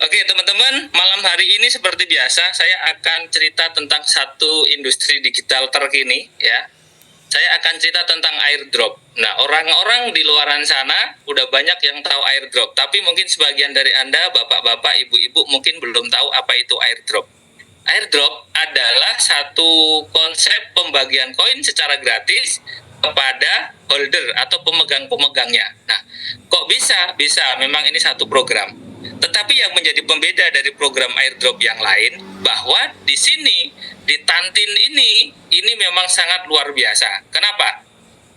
Oke, teman-teman, malam hari ini seperti biasa saya akan cerita tentang satu industri digital terkini ya. Saya akan cerita tentang airdrop. Nah, orang-orang di luaran sana udah banyak yang tahu airdrop, tapi mungkin sebagian dari Anda, bapak-bapak, ibu-ibu mungkin belum tahu apa itu airdrop. Airdrop adalah satu konsep pembagian koin secara gratis kepada holder atau pemegang-pemegangnya. Nah, kok bisa? Bisa, memang ini satu program. Tetapi yang menjadi pembeda dari program airdrop yang lain, bahwa di sini, di Tantin ini memang sangat luar biasa. Kenapa?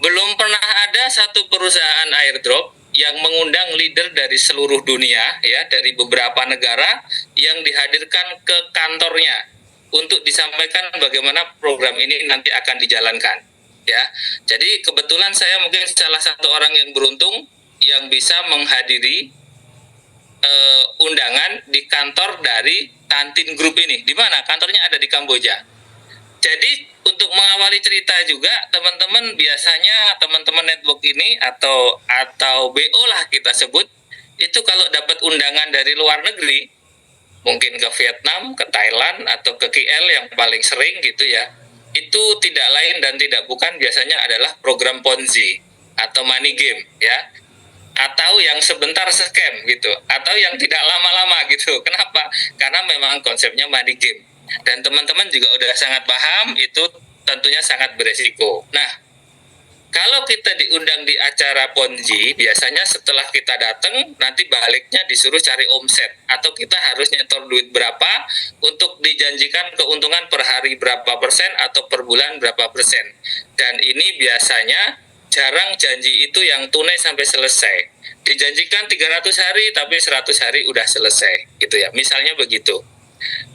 Belum pernah ada satu perusahaan airdrop yang mengundang leader dari seluruh dunia, ya, dari beberapa negara yang dihadirkan ke kantornya untuk disampaikan bagaimana program ini nanti akan dijalankan. Ya, jadi kebetulan saya mungkin salah satu orang yang beruntung yang bisa menghadiri undangan di kantor dari Tantin Group ini. Di mana? Kantornya ada di Kamboja. Jadi untuk mengawali cerita juga, teman-teman biasanya teman-teman network ini atau BO lah kita sebut, itu kalau dapat undangan dari luar negeri, mungkin ke Vietnam, ke Thailand, atau ke KL yang paling sering gitu ya, itu tidak lain dan tidak bukan biasanya adalah program Ponzi atau money game ya, atau yang sebentar scam gitu, atau yang tidak lama-lama gitu. Kenapa? Karena memang konsepnya money game. Dan teman-teman juga udah sangat paham itu tentunya sangat beresiko. Nah, kalau kita diundang di acara Ponzi, biasanya setelah kita datang, nanti baliknya disuruh cari omset. Atau kita harus nyetor duit berapa untuk dijanjikan keuntungan per hari berapa persen atau per bulan berapa persen. Dan ini biasanya jarang janji itu yang tunai sampai selesai. Dijanjikan 300 hari, tapi 100 hari udah selesai. Gitu ya, misalnya begitu.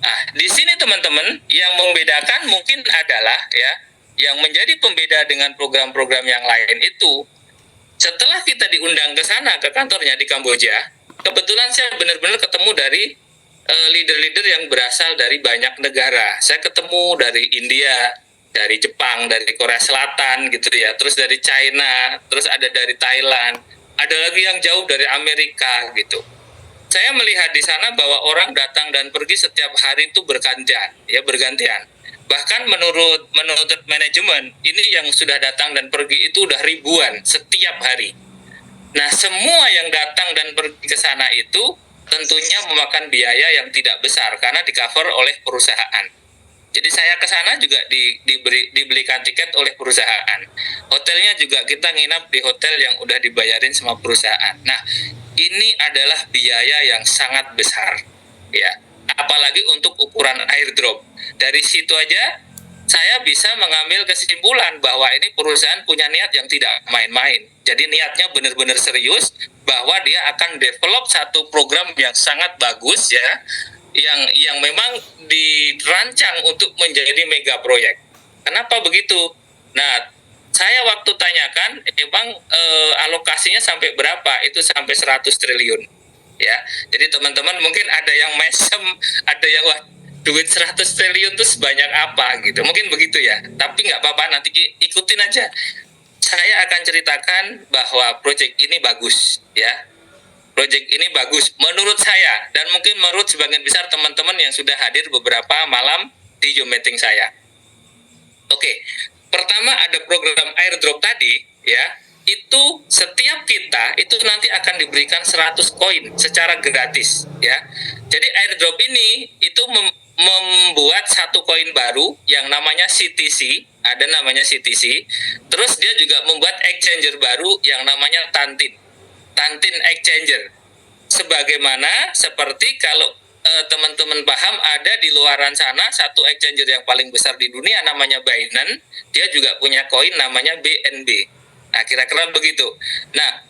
Nah, di sini teman-teman, yang membedakan mungkin adalah ya, yang menjadi pembeda dengan program-program yang lain itu, setelah kita diundang ke sana, ke kantornya di Kamboja, kebetulan saya benar-benar ketemu dari leader-leader yang berasal dari banyak negara. Saya ketemu dari India, dari Jepang, dari Korea Selatan gitu ya, terus dari China, terus ada dari Thailand, ada lagi yang jauh dari Amerika gitu. Saya melihat di sana bahwa orang datang dan pergi setiap hari itu bergantian, ya bergantian. Bahkan menurut manajemen, ini yang sudah datang dan pergi itu udah ribuan setiap hari. Nah, semua yang datang dan pergi ke sana itu tentunya memakan biaya yang tidak besar karena di-cover oleh perusahaan. Jadi saya ke sana juga dibelikan tiket oleh perusahaan. Hotelnya juga kita nginap di hotel yang udah dibayarin sama perusahaan. Nah, ini adalah biaya yang sangat besar, ya. Apalagi untuk ukuran airdrop. Dari situ aja saya bisa mengambil kesimpulan bahwa ini perusahaan punya niat yang tidak main-main. Jadi niatnya benar-benar serius bahwa dia akan develop satu program yang sangat bagus ya, yang memang dirancang untuk menjadi mega proyek. Kenapa begitu? Nah, saya waktu tanyakan, emang alokasinya sampai berapa? Itu sampai 100 triliun. Ya, jadi teman-teman mungkin ada yang mesem, ada yang wah duit 100 triliun itu sebanyak apa gitu. Mungkin begitu ya. Tapi nggak apa-apa, nanti ikutin aja. Saya akan ceritakan bahwa proyek ini bagus ya. Proyek ini bagus menurut saya dan mungkin menurut sebagian besar teman-teman yang sudah hadir beberapa malam di Zoom meeting saya. Oke, pertama ada program airdrop tadi ya, itu setiap kita itu nanti akan diberikan 100 koin secara gratis ya. Jadi airdrop ini itu membuat satu koin baru yang namanya CTC, ada namanya CTC. Terus dia juga membuat exchanger baru yang namanya Tantin. Tantin Exchanger. Sebagaimana seperti kalau teman-teman paham, ada di luaran sana satu exchanger yang paling besar di dunia namanya Binance, dia juga punya koin namanya BNB. Nah, kira-kira begitu. Nah,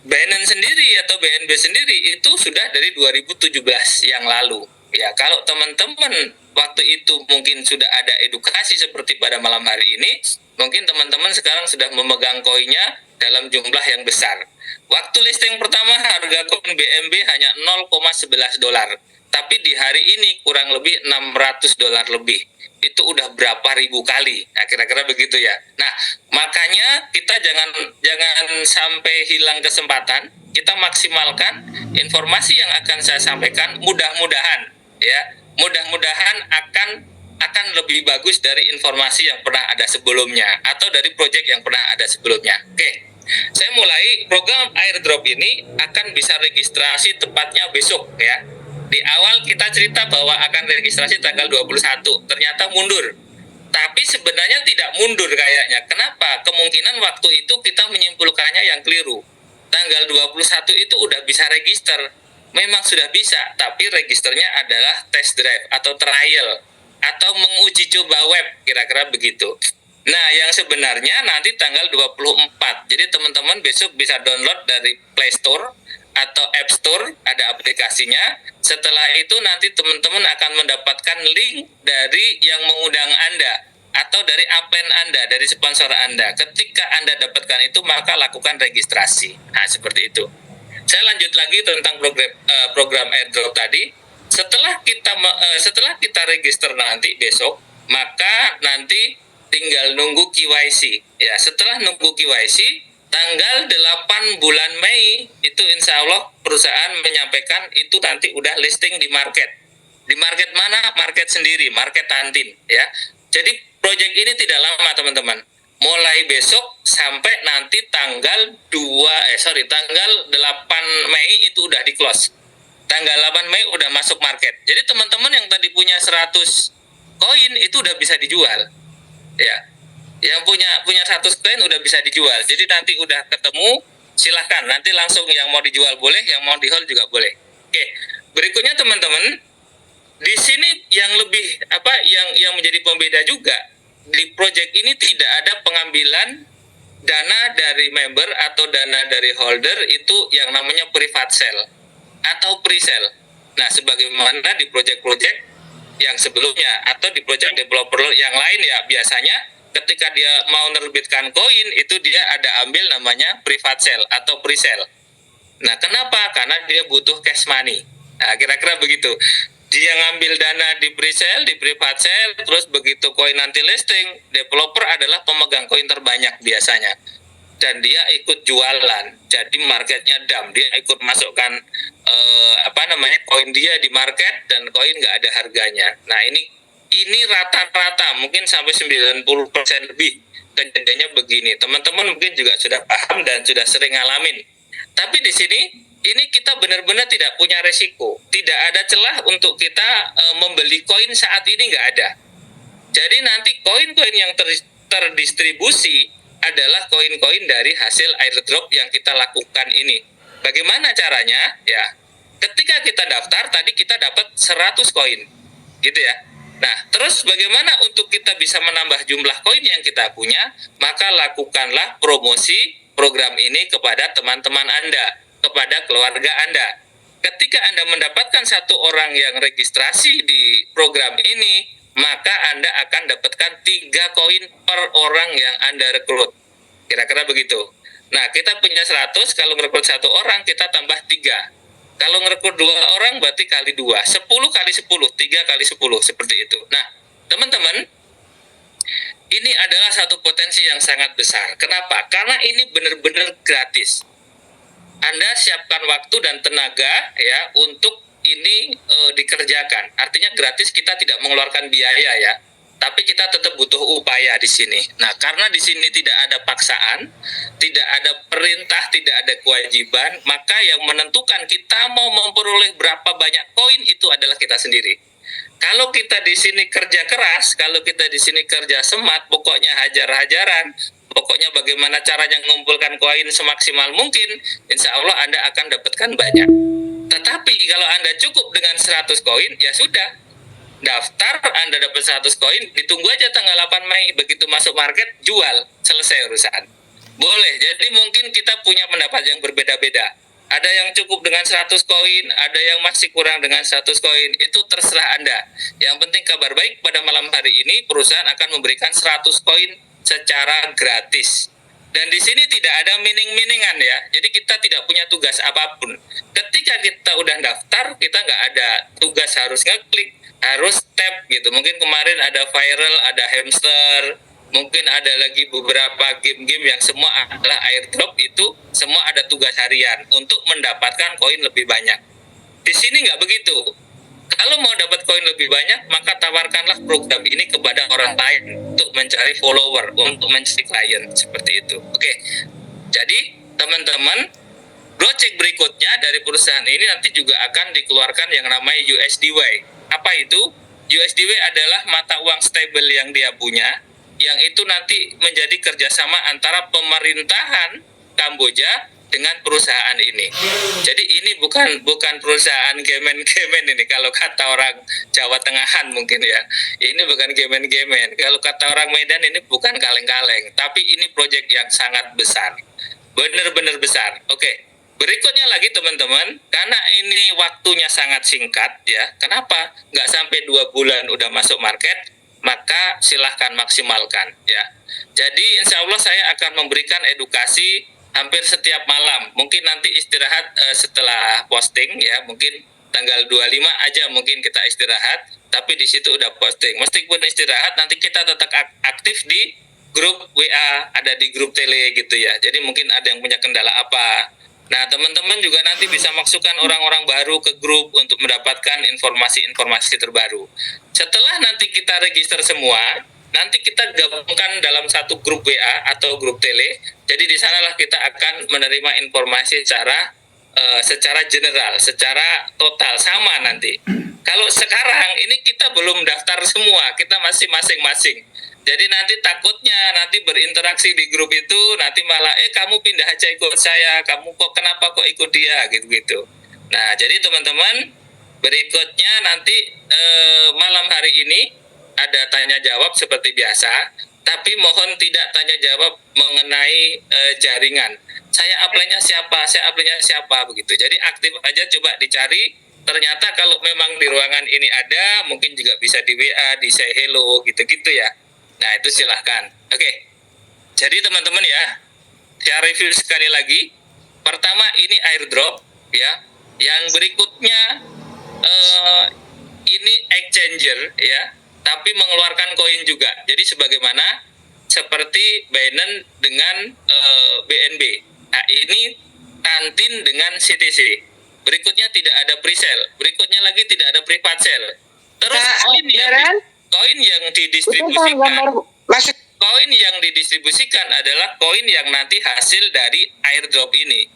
Binance sendiri atau BNB sendiri itu sudah dari 2017 yang lalu. Ya, kalau teman-teman waktu itu mungkin sudah ada edukasi seperti pada malam hari ini, mungkin teman-teman sekarang sudah memegang koinnya dalam jumlah yang besar. Waktu listing pertama harga koin BNB hanya 0,11 dolar. Tapi di hari ini kurang lebih 600 dolar lebih. itu udah berapa ribu kali. Nah, kira-kira begitu ya. Nah, makanya kita jangan sampai hilang kesempatan. Kita maksimalkan informasi yang akan saya sampaikan. Mudah-mudahan ya, mudah-mudahan akan lebih bagus dari informasi yang pernah ada sebelumnya atau dari proyek yang pernah ada sebelumnya. Oke. Saya mulai program airdrop ini akan bisa registrasi tepatnya besok ya. Di awal kita cerita bahwa akan registrasi tanggal 21, ternyata mundur. Tapi sebenarnya tidak mundur kayaknya. Kenapa? Kemungkinan waktu itu kita menyimpulkannya yang keliru. Tanggal 21 itu udah bisa register. Memang sudah bisa, tapi registernya adalah test drive atau trial atau menguji coba web, kira-kira begitu. Nah, yang sebenarnya nanti tanggal 24. Jadi teman-teman besok bisa download dari Play Store atau App Store, ada aplikasinya. Setelah itu nanti teman-teman akan mendapatkan link dari yang mengundang Anda atau dari admin Anda, dari sponsor Anda. Ketika Anda dapatkan itu, maka lakukan registrasi. Nah, seperti itu. Saya lanjut lagi tentang program airdrop tadi. Setelah kita register nanti besok, maka nanti tinggal nunggu KYC. Ya, setelah nunggu KYC, tanggal 8 bulan Mei itu insya Allah perusahaan menyampaikan itu nanti udah listing di market. Di market mana? Market sendiri, market Tantin ya. Jadi proyek ini tidak lama teman-teman. Mulai besok sampai nanti tanggal 8 Mei itu udah di close. Tanggal 8 Mei udah masuk market. Jadi teman-teman yang tadi punya 100 koin itu udah bisa dijual. Ya, yang punya 100 koin udah bisa dijual. Jadi nanti udah ketemu, silahkan. Nanti langsung yang mau dijual boleh, yang mau di hold juga boleh. Oke, berikutnya teman-teman, di sini yang lebih yang menjadi pembeda juga di project ini tidak ada pengambilan dana dari member atau dana dari holder itu yang namanya private sale atau pre-sale. Nah, sebagaimana di project-project yang sebelumnya atau di project developer yang lain ya, biasanya ketika dia mau menerbitkan koin itu dia ada ambil namanya private sale atau pre-sale. Nah, kenapa? Karena dia butuh cash money. Nah, kira-kira begitu. Dia ngambil dana di pre-sale, di private sale, terus begitu koin nanti listing, developer adalah pemegang koin terbanyak biasanya. Dan dia ikut jualan, jadi marketnya dump, dia ikut masukkan koin dia di market dan koin nggak ada harganya. Nah, ini rata-rata mungkin sampai 90% lebih kejadiannya begini. Teman-teman mungkin juga sudah paham dan sudah sering ngalamin. Tapi di sini ini kita benar-benar tidak punya resiko, tidak ada celah untuk kita membeli koin saat ini, nggak ada. Jadi nanti koin-koin yang terdistribusi adalah koin-koin dari hasil airdrop yang kita lakukan ini. Bagaimana caranya? Ya, ketika kita daftar tadi kita dapat 100 koin, gitu ya. Nah, terus bagaimana untuk kita bisa menambah jumlah koin yang kita punya? Maka lakukanlah promosi program ini kepada teman-teman Anda, kepada keluarga Anda. Ketika Anda mendapatkan satu orang yang registrasi di program ini, maka Anda akan dapatkan 3 koin per orang yang Anda rekrut. Kira-kira begitu. Nah, kita punya 100, kalau merekrut 1 orang, kita tambah 3. Kalau merekrut 2 orang, berarti kali 2. 10 kali 10, 3 kali 10, seperti itu. Nah, teman-teman, ini adalah satu potensi yang sangat besar. Kenapa? Karena ini benar-benar gratis. Anda siapkan waktu dan tenaga ya untuk ini dikerjakan. Artinya gratis, kita tidak mengeluarkan biaya ya. Tapi kita tetap butuh upaya di sini. Nah, karena di sini tidak ada paksaan, tidak ada perintah, tidak ada kewajiban, maka yang menentukan kita mau memperoleh berapa banyak koin itu adalah kita sendiri. Kalau kita di sini kerja keras, kalau kita di sini kerja semat, pokoknya hajar-hajaran, pokoknya bagaimana caranya mengumpulkan koin semaksimal mungkin, insya Allah Anda akan dapatkan banyak. Tetapi kalau Anda cukup dengan 100 koin, ya sudah. Daftar, Anda dapat 100 koin, ditunggu aja tanggal 8 Mei, begitu masuk market, jual, selesai urusan. Boleh, jadi mungkin kita punya pendapat yang berbeda-beda. Ada yang cukup dengan 100 koin, ada yang masih kurang dengan 100 koin, itu terserah Anda. Yang penting kabar baik, pada malam hari ini perusahaan akan memberikan 100 koin secara gratis. Dan di sini tidak ada mining-miningan ya, jadi kita tidak punya tugas apapun. Ketika kita udah daftar, kita nggak ada tugas harus ngeklik, harus tap gitu. Mungkin kemarin ada viral, ada hamster, mungkin ada lagi beberapa game-game yang semua adalah airdrop, itu semua ada tugas harian untuk mendapatkan koin lebih banyak. Di sini nggak begitu. Kalau mau dapat koin lebih banyak, maka tawarkanlah program ini kepada orang lain untuk mencari follower, untuk mencari klien, seperti itu. Oke, jadi teman-teman, Gojek berikutnya dari perusahaan ini nanti juga akan dikeluarkan yang namanya USDY. Apa itu? USDY adalah mata uang stable yang dia punya, yang itu nanti menjadi kerjasama antara pemerintahan Kamboja dengan perusahaan ini. Jadi ini bukan perusahaan gemen-gemen ini, kalau kata orang Jawa Tengahan mungkin ya. Ini bukan gemen-gemen. Kalau kata orang Medan ini bukan kaleng-kaleng, tapi ini proyek yang sangat besar. Benar-benar besar. Oke. Berikutnya lagi teman-teman, karena ini waktunya sangat singkat ya. Kenapa? Nggak sampai 2 bulan udah masuk market, maka silahkan maksimalkan ya. Jadi insya Allah saya akan memberikan edukasi hampir setiap malam. Mungkin nanti istirahat setelah posting ya, mungkin tanggal 25 aja mungkin kita istirahat, tapi di situ udah posting. Meskipun istirahat, nanti kita tetap aktif di grup WA, ada di grup tele gitu ya. Jadi mungkin ada yang punya kendala apa. Nah, teman-teman juga nanti bisa masukkan orang-orang baru ke grup untuk mendapatkan informasi-informasi terbaru. Setelah nanti kita register semua, nanti kita gabungkan dalam satu grup WA atau grup tele. Jadi di sanalah kita akan menerima informasi secara general, secara total sama nanti. Kalau sekarang ini kita belum daftar semua, kita masih masing-masing. Jadi nanti takutnya nanti berinteraksi di grup itu nanti malah kamu pindah aja ikut saya, kamu kenapa kok ikut dia gitu-gitu. Nah, jadi teman-teman, berikutnya nanti malam hari ini ada tanya jawab seperti biasa, tapi mohon tidak tanya jawab mengenai jaringan. Saya apply-nya siapa begitu. Jadi aktif aja, coba dicari. Ternyata kalau memang di ruangan ini ada, mungkin juga bisa di WA, di say hello gitu-gitu ya. Nah, itu silahkan. Oke. Jadi teman-teman ya, saya review sekali lagi. Pertama ini airdrop ya. Yang berikutnya ini exchanger ya, tapi mengeluarkan koin juga. Jadi sebagaimana seperti Binance dengan BNB. Nah, ini Tantin dengan CTC. Berikutnya tidak ada pre-sale. Berikutnya lagi tidak ada private sale. Terus koin yang didistribusikan adalah koin yang nanti hasil dari airdrop ini.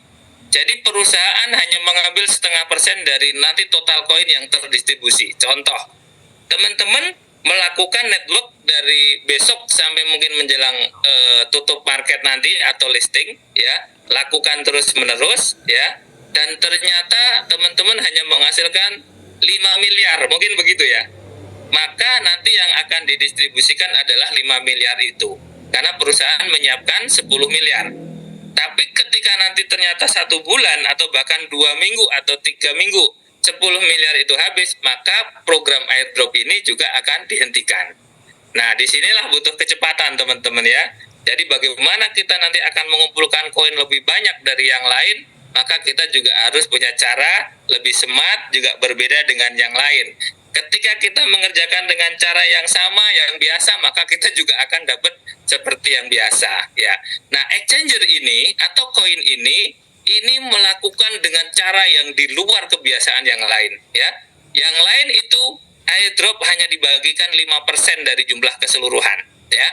Jadi perusahaan hanya mengambil 0,5% dari nanti total koin yang terdistribusi. Contoh, teman-teman melakukan network dari besok sampai mungkin menjelang tutup market nanti atau listing ya, lakukan terus menerus ya, dan ternyata teman-teman hanya menghasilkan 5 miliar, mungkin begitu ya. Maka nanti yang akan didistribusikan adalah 5 miliar itu, karena perusahaan menyiapkan 10 miliar. Tapi ketika nanti ternyata 1 bulan atau bahkan 2 minggu atau 3 minggu 10 miliar itu habis, maka program airdrop ini juga akan dihentikan. Nah, disinilah butuh kecepatan teman-teman ya. Jadi bagaimana kita nanti akan mengumpulkan koin lebih banyak dari yang lain, maka kita juga harus punya cara lebih smart, juga berbeda dengan yang lain. Ketika kita mengerjakan dengan cara yang sama, yang biasa, maka kita juga akan dapat seperti yang biasa ya. Nah, exchanger ini atau koin ini melakukan dengan cara yang di luar kebiasaan yang lain ya. Yang lain itu airdrop hanya dibagikan 5% dari jumlah keseluruhan ya.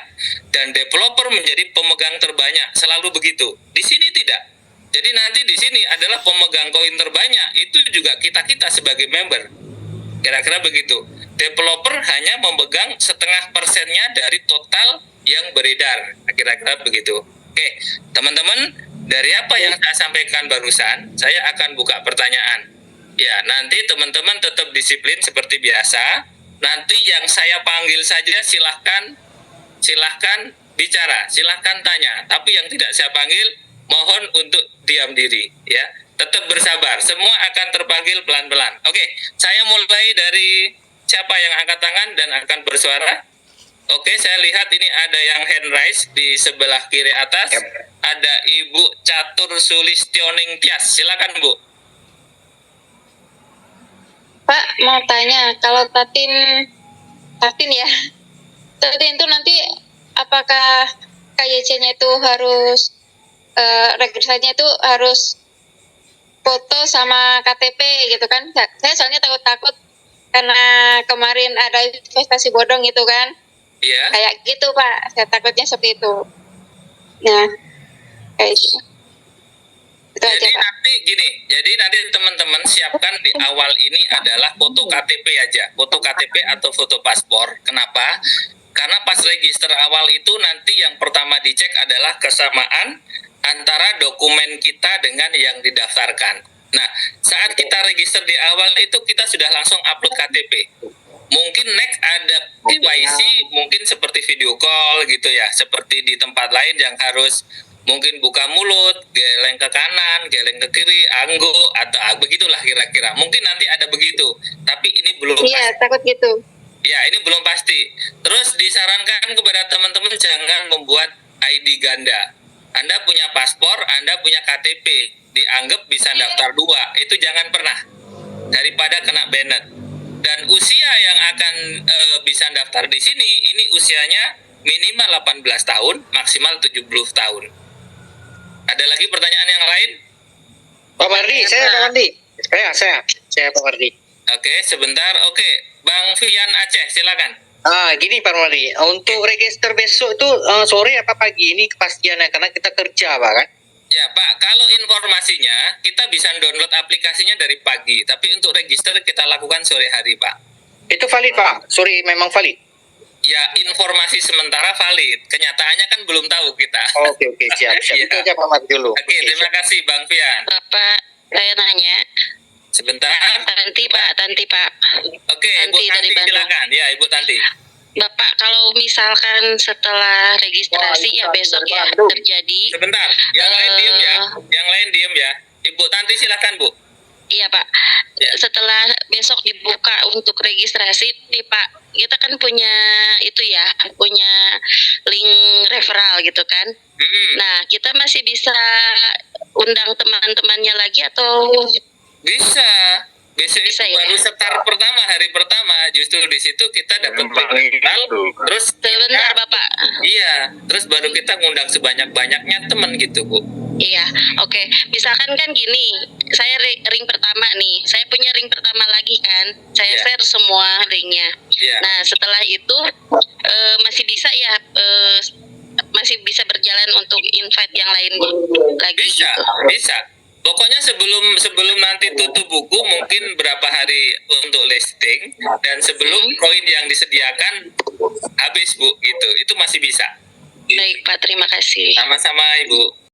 Dan developer menjadi pemegang terbanyak, selalu begitu. Di sini tidak. Jadi nanti di sini adalah pemegang koin terbanyak itu juga kita sebagai member. Kira-kira begitu. Developer hanya memegang 0,5%-nya dari total yang beredar. Kira-kira begitu. Oke, teman-teman, dari apa yang saya sampaikan barusan, saya akan buka pertanyaan. Ya, nanti teman-teman tetap disiplin seperti biasa. Nanti yang saya panggil saja silahkan bicara, silahkan tanya. Tapi yang tidak saya panggil, mohon untuk diam diri ya. Tetap bersabar, semua akan terpanggil pelan-pelan. Oke, saya mulai dari siapa yang angkat tangan dan akan bersuara. Oke, saya lihat ini ada yang hand raise di sebelah kiri atas. Ada Ibu Catur Sulistioning Tias, silakan Bu. Pak, mau tanya, kalau Tatin ya, Tatin itu nanti apakah KYC-nya itu harus registrasinya itu harus foto sama KTP gitu kan? Saya soalnya takut karena kemarin ada investasi bodong gitu kan? Iya. Kayak gitu Pak, saya takutnya seperti itu. Nah, kayak gitu. Jadi nanti teman-teman siapkan di awal ini adalah foto KTP aja, foto KTP atau foto paspor. Kenapa? Karena pas register awal itu nanti yang pertama dicek adalah kesamaan antara dokumen kita dengan yang didaftarkan. Nah, saat kita register di awal itu kita sudah langsung upload KTP. Mungkin next ada KYC, mungkin seperti video call gitu ya, seperti di tempat lain yang harus mungkin buka mulut, geleng ke kanan, geleng ke kiri, anggo, atau begitulah kira-kira. Mungkin nanti ada begitu, tapi ini belum pasti. Iya, takut gitu. Ya, ini belum pasti. Terus disarankan kepada teman-teman jangan membuat ID ganda. Anda punya paspor, Anda punya KTP, dianggap bisa daftar dua. Itu jangan pernah, daripada kena banned. Dan usia yang akan bisa daftar di sini, ini usianya minimal 18 tahun, maksimal 70 tahun. Ada lagi pertanyaan yang lain? Pak Mardi, saya Pak Mardi. Saya Pak Mardi. Oke, sebentar. Oke, Bang Fian Aceh, silakan. Gini Pak Mardi, untuk register besok itu sore apa pagi ini kepastiannya karena kita kerja Pak kan? Ya Pak, kalau informasinya kita bisa download aplikasinya dari pagi, tapi untuk register kita lakukan sore hari Pak. Itu valid Pak? Sore memang valid? Ya, informasi sementara valid. Kenyataannya kan belum tahu kita. Oke, siap. Ya. Itu aja Pak Mardi dulu. Oke, terima kasih Bang Fian. Bapak, saya nanya. Sebentar. Tanti Pak. Oke, Ibu Tanti silakan. Ya, Ibu Tanti. Bapak, kalau misalkan setelah registrasi besok ya terjadi. Sebentar, yang lain diem ya. Yang lain diem ya. Ibu Tanti silakan Bu. Iya Pak. Ya. Setelah besok dibuka untuk registrasi nih Pak, kita kan punya punya link referral gitu kan. Nah, kita masih bisa undang teman-temannya lagi atau? Bisa. Besok itu baru start pertama, hari pertama, justru di situ kita dapat referral, terus sebentar Bapak. Iya, terus baru kita ngundang sebanyak-banyaknya teman gitu Bu. Iya, oke. Misalkan kan gini, saya ring pertama nih, saya punya ring pertama lagi kan, saya share semua ringnya. Nah, setelah itu masih bisa ya, masih bisa berjalan untuk invite yang lain lagi. Bisa. Pokoknya sebelum nanti tutup buku mungkin berapa hari untuk listing dan sebelum koin yang disediakan habis Bu gitu. Itu masih bisa. Baik Pak, terima kasih. Sama-sama Ibu.